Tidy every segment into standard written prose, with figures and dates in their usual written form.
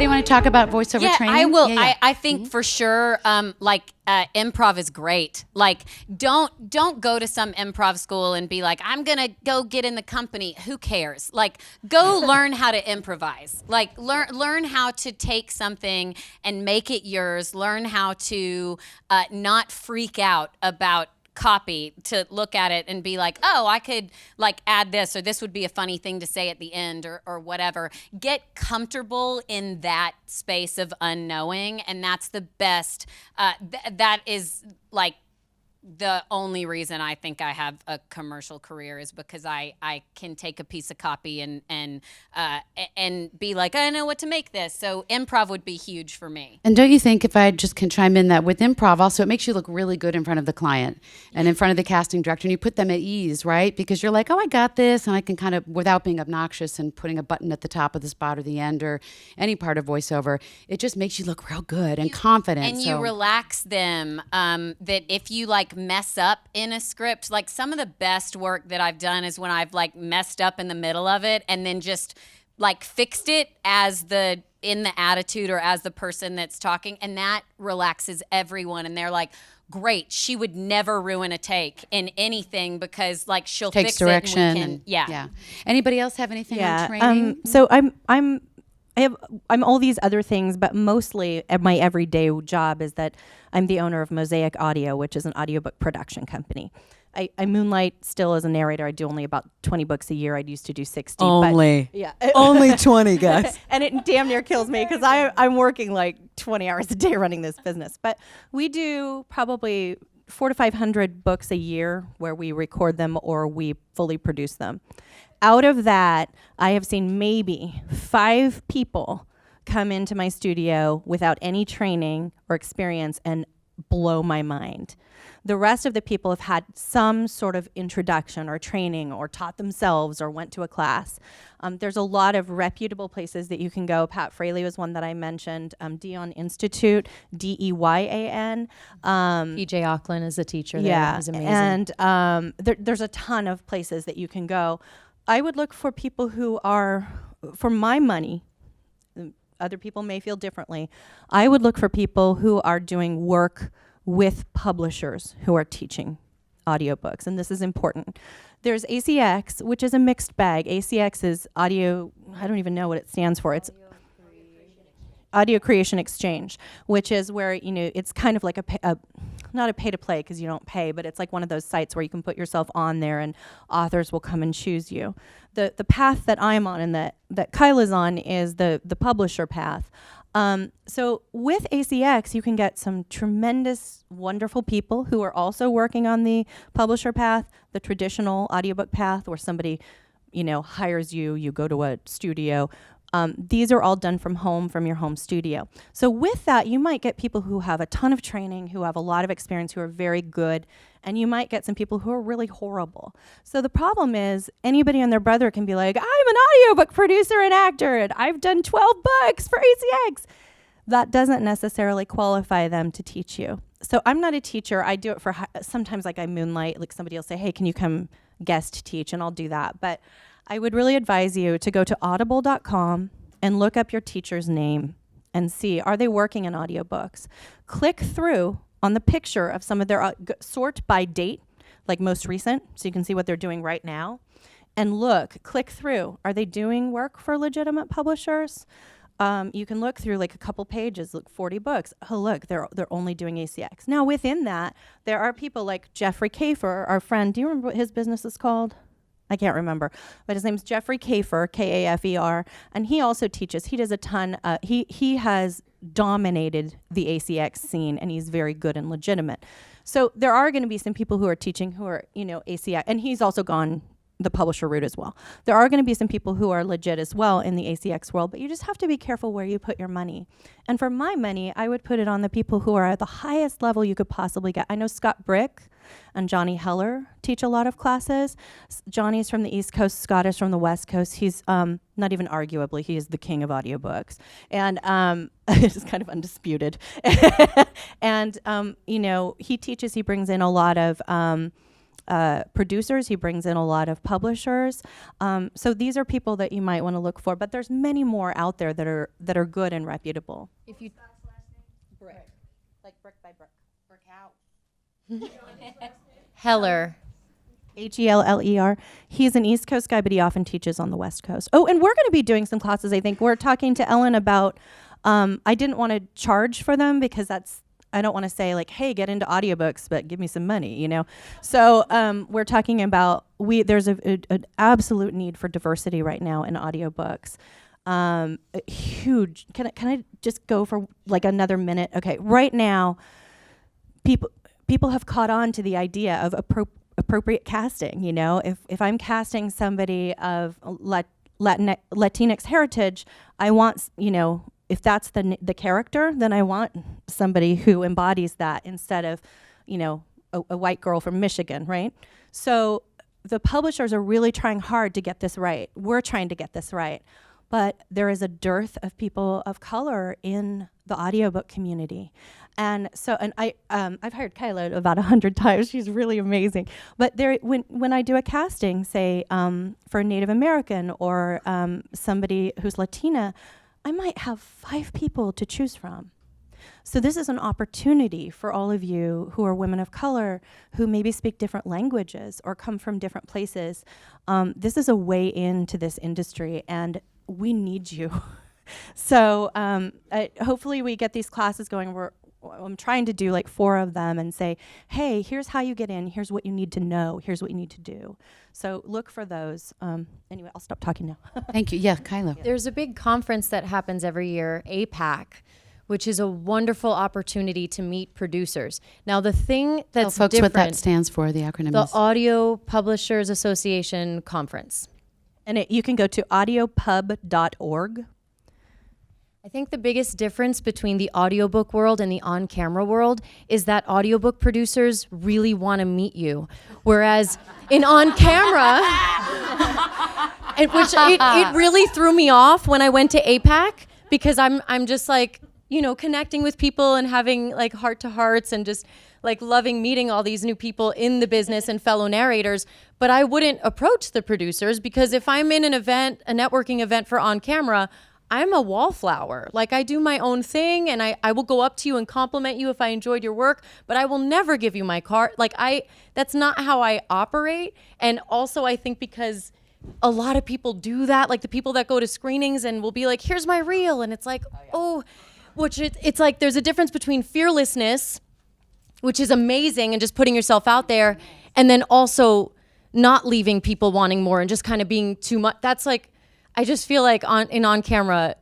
Anybody want to talk about voiceover training? I will. Yeah. I think for sure, improv is great. Like, don't go to some improv school and be like, I'm gonna go get in the company. Who cares? Like, go learn how to improvise. Like, learn how to take something and make it yours. Learn how to not freak out about copy, to look at it and be like, oh, I could like add this, or this would be a funny thing to say at the end, or whatever. Get comfortable in that space of unknowing, and that's the best. That is like the only reason I think I have a commercial career, is because I can take a piece of copy and be like, I know what to make this. So improv would be huge for me. And don't you think, if I just can chime in, that with improv also, it makes you look really good in front of the client and in front of the casting director, and you put them at ease, right? Because you're like, oh, I got this, and I can kind of, without being obnoxious and putting a button at the top of the spot or the end or any part of voiceover, it just makes you look real good and confident. And you relax them, that if you like mess up in a script, like some of the best work that I've done is when I've like messed up in the middle of it and then just like fixed it in the attitude or as the person that's talking, and that relaxes everyone, and they're like, great, she would never ruin a take in anything because like she'll takes fix direction it and we can, yeah. Anybody else have anything on training? So I'm all these other things, but mostly my everyday job is that I'm the owner of Mosaic Audio, which is an audiobook production company. I moonlight still as a narrator. I do only about 20 books a year. I used to do 60. Only. But yeah. Only 20, guys. And it damn near kills me because I'm working like 20 hours a day running this business. But we do probably 400 to 500 books a year where we record them or we fully produce them. Out of that, I have seen maybe 5 people come into my studio without any training or experience and blow my mind. The rest of the people have had some sort of introduction or training or taught themselves or went to a class. There's a lot of reputable places that you can go. Pat Fraley was one that I mentioned. Deyon Institute, Deyan. PJ Auckland is a teacher there. He's amazing. And there's a ton of places that you can go. I would look for people who are, for my money, other people may feel differently, I would look for people who are doing work with publishers who are teaching audiobooks, and this is important. There's ACX, which is a mixed bag. ACX is audio, I don't even know what it stands for. It's Audio Creation Exchange, which is where, it's kind of like not a pay to play because you don't pay, but it's like one of those sites where you can put yourself on there and authors will come and choose you. The path that I'm on and that Kyla's on is the publisher path. So with ACX, you can get some tremendous, wonderful people who are also working on the publisher path, the traditional audiobook path where somebody, hires you, you go to a studio. These are all done from home, from your home studio. So with that, you might get people who have a ton of training, who have a lot of experience, who are very good, and you might get some people who are really horrible. So the problem is anybody and their brother can be like, I'm an audiobook producer and actor, and I've done 12 books for ACX. That doesn't necessarily qualify them to teach you. So I'm not a teacher. I do it for sometimes, like I moonlight, like somebody will say, hey, can you come guest teach? And I'll do that. But I would really advise you to go to audible.com and look up your teacher's name and see, are they working in audiobooks? Click through on the picture of some of their, sort by date, like most recent, so you can see what they're doing right now. And click through, are they doing work for legitimate publishers? You can look through like a couple pages, look 40 books. Oh, look, they're only doing ACX. Now within that, there are people like Jeffrey Kafer, our friend. Do you remember what his business is called? I can't remember, but his name's Jeffrey Kafer, Kafer, and he also teaches. He does a ton. He has dominated the ACX scene, and he's very good and legitimate. So there are going to be some people who are teaching who are, ACX, and he's also gone the publisher route as well. There are going to be some people who are legit as well in the ACX world, but you just have to be careful where you put your money. And for my money, I would put it on the people who are at the highest level you could possibly get. I know Scott Brick and Johnny Heller teach a lot of classes. Johnny's from the East Coast, Scott is from the West Coast. He's not even arguably, he is the king of audiobooks. And it's kind of undisputed. And, he teaches, he brings in a lot of producers. He brings in a lot of publishers. So these are people that you might want to look for. But there's many more out there that are good and reputable. If you Brick, like brick by brick. Brick out. Heller. H-E-L-L-E-R. He's an East Coast guy, but he often teaches on the West Coast. Oh, and we're going to be doing some classes, I think. We're talking to Ellen about, I didn't want to charge for them because I don't want to say like, hey, get into audiobooks, but give me some money, you know? So we're talking about, there's an absolute need for diversity right now in audiobooks. Huge. Can I just go for like another minute? Okay, right now, people have caught on to the idea of appropriate casting. You know, if I'm casting somebody of Latinx heritage, I want, you know, if that's the character, then I want somebody who embodies that instead of, you know, a white girl from Michigan, right? So the publishers are really trying hard to get this right. We're trying to get this right. But there is a dearth of people of color in the audiobook community. And so, I've hired Kyla about 100 times. She's really amazing. But when I do a casting, say, for a Native American or somebody who's Latina, I might have 5 people to choose from. So this is an opportunity for all of you who are women of color, who maybe speak different languages or come from different places. This is a way into this industry, and we need you. So hopefully we get these classes going. I'm trying to do like 4 of them and say, hey, here's how you get in. Here's what you need to know. Here's what you need to do. So look for those. Anyway, I'll stop talking now. Thank you. Yeah, Kyla. There's a big conference that happens every year, APAC, which is a wonderful opportunity to meet producers. Now, the thing that's Tell folks different, what that stands for, the acronym the is. Audio Publishers Association Conference. And you can go to audiopub.org. I think the biggest difference between the audiobook world and the on-camera world is that audiobook producers really want to meet you, whereas in on-camera, it really threw me off when I went to APAC, because I'm just like, you know, connecting with people and having like heart-to-hearts and just like loving meeting all these new people in the business and fellow narrators. But I wouldn't approach the producers, because if I'm in an event, a networking event for on-camera, I'm a wallflower. Like, I do my own thing, and I will go up to you and compliment you if I enjoyed your work, but I will never give you my card. Like, that's not how I operate. And also, I think because a lot of people do that, like the people that go to screenings and will be like, here's my reel, and it's like, it's like there's a difference between fearlessness, which is amazing, and just putting yourself out there, and then also not leaving people wanting more and just kind of being too much. That's like, I just feel like on camera,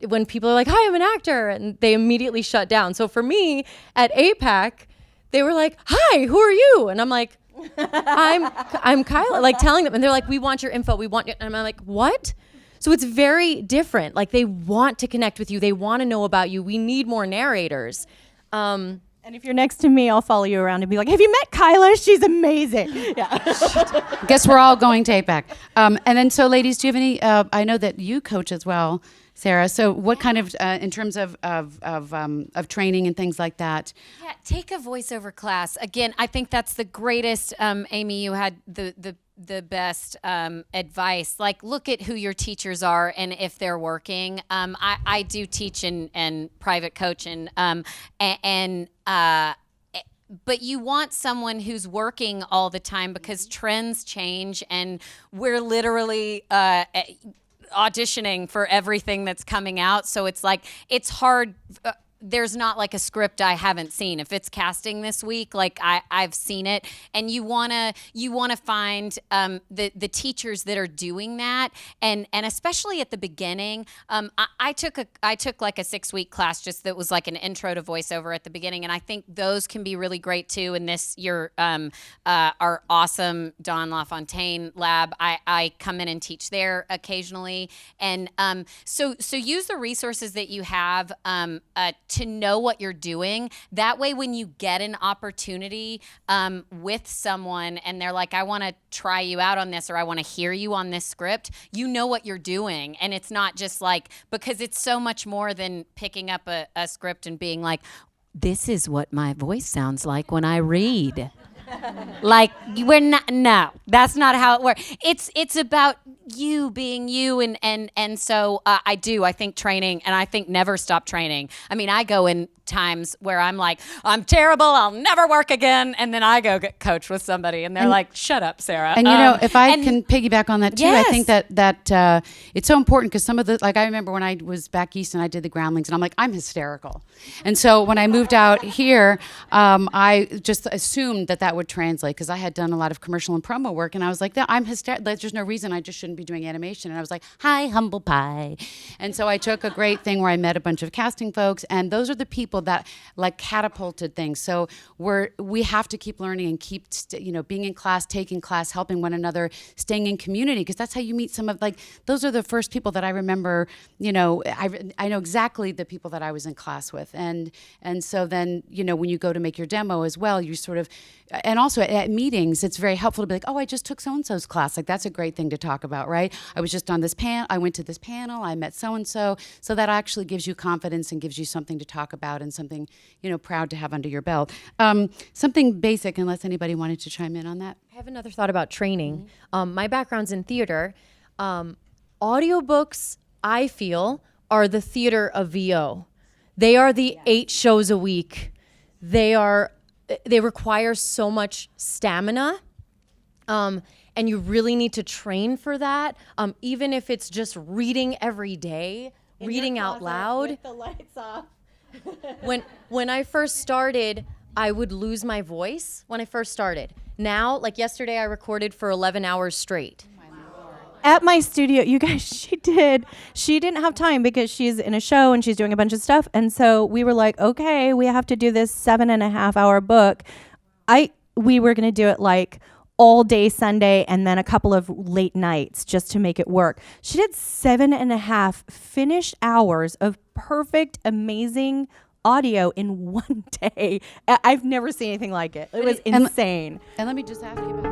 when people are like, hi, I'm an actor, and they immediately shut down. So for me at APAC, they were like, hi, who are you? And I'm like, I'm Kyla, like telling them, and they're like, we want your info, we want your, and I'm like, what? So it's very different. Like, they want to connect with you. They want to know about you. We need more narrators. And if you're next to me, I'll follow you around and be like, have you met Kyla? She's amazing. Yeah. Guess we're all going to APAC. And then, so ladies, do you have any, I know that you coach as well, Sara. So what kind of, in terms of training and things like that? Yeah, take a voiceover class. Again, I think that's the greatest, Amy, you had the best advice. Like, look at who your teachers are and if they're working. I do teach and private coach but you want someone who's working all the time, because trends change and we're literally auditioning for everything that's coming out. So it's like, it's hard. There's not like a script I haven't seen. If it's casting this week, like I've seen it, and you wanna find the teachers that are doing that, and especially at the beginning. I took like a 6-week class just that was like an intro to voiceover at the beginning, and I think those can be really great too. In this our awesome Dawn LaFontaine lab, I come in and teach there occasionally, and so use the resources that you have to know what you're doing. That way, when you get an opportunity with someone and they're like, I want to try you out on this, or I want to hear you on this script, you know what you're doing. And it's not just like, because it's so much more than picking up a script and being like, this is what my voice sounds like when I read. Like we're not. No, that's not how it works. It's about you being you, and so I think training, and I think never stop training. I mean, I go in times where I'm like, I'm terrible, I'll never work again, and then I go get coached with somebody, and they're like, shut up, Sara. And if I can piggyback on that too, I think that it's so important because some of the, like I remember when I was back east and I did the Groundlings, and I'm like, I'm hysterical, and so when I moved out here, I just assumed that would translate because I had done a lot of commercial and promo work, and I was like, I'm hysterical. There's just no reason I just shouldn't be doing animation, and I was like, hi, humble pie, and so I took a great thing where I met a bunch of casting folks, and those are the people that like catapulted things. So we have to keep learning and keep being in class, taking class, helping one another, staying in community, because that's how you meet some of those are the first people that I remember. I know exactly the people that I was in class with, and so then when you go to make your demo as well, you sort of, and also at meetings, it's very helpful to be like, oh, I just took so and so's class. Like that's a great thing to talk about, right? I was just on this I went to this panel, I met so and so that actually gives you confidence and gives you something to talk about and something proud to have under your belt. Something basic, unless anybody wanted to chime in on that. I have another thought about training. My background's in theater. Audiobooks, I feel, are the theater of VO. They are the 8 shows a week. They require so much stamina. And you really need to train for that. Even if it's just reading every day, reading out loud. With the lights off. When I first started, I would lose my voice when I first started. Now, like yesterday, I recorded for 11 hours straight. At my studio, you guys, she didn't have time because she's in a show and she's doing a bunch of stuff. And so we were like, okay, we have to do this 7.5 hour book. We were going to do it like all day Sunday and then a couple of late nights just to make it work. She did 7.5 finished hours of perfect, amazing audio in one day. I've never seen anything like it. It was insane. And let me just ask you about